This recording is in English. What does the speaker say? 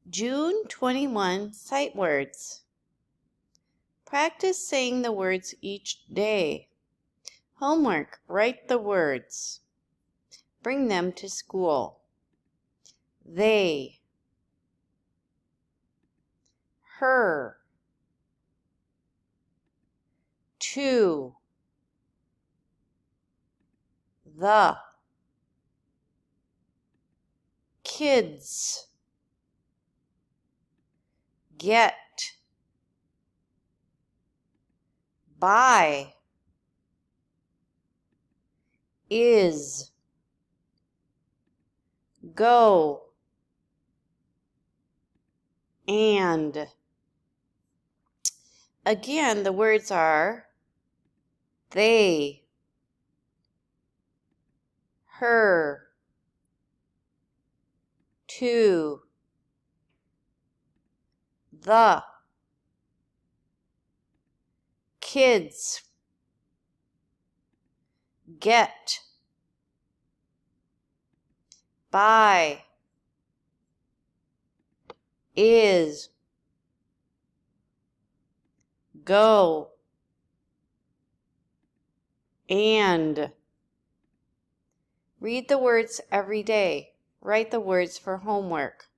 June 21 Sight Words. Practice saying the words each day. Homework, write the words. Bring them to school. They, her, to, the, kids, get, buy, is, go, and. Again, the words are they, her, to, the, kids, get, buy, is, go, and. Read the words every day. Write the words for homework.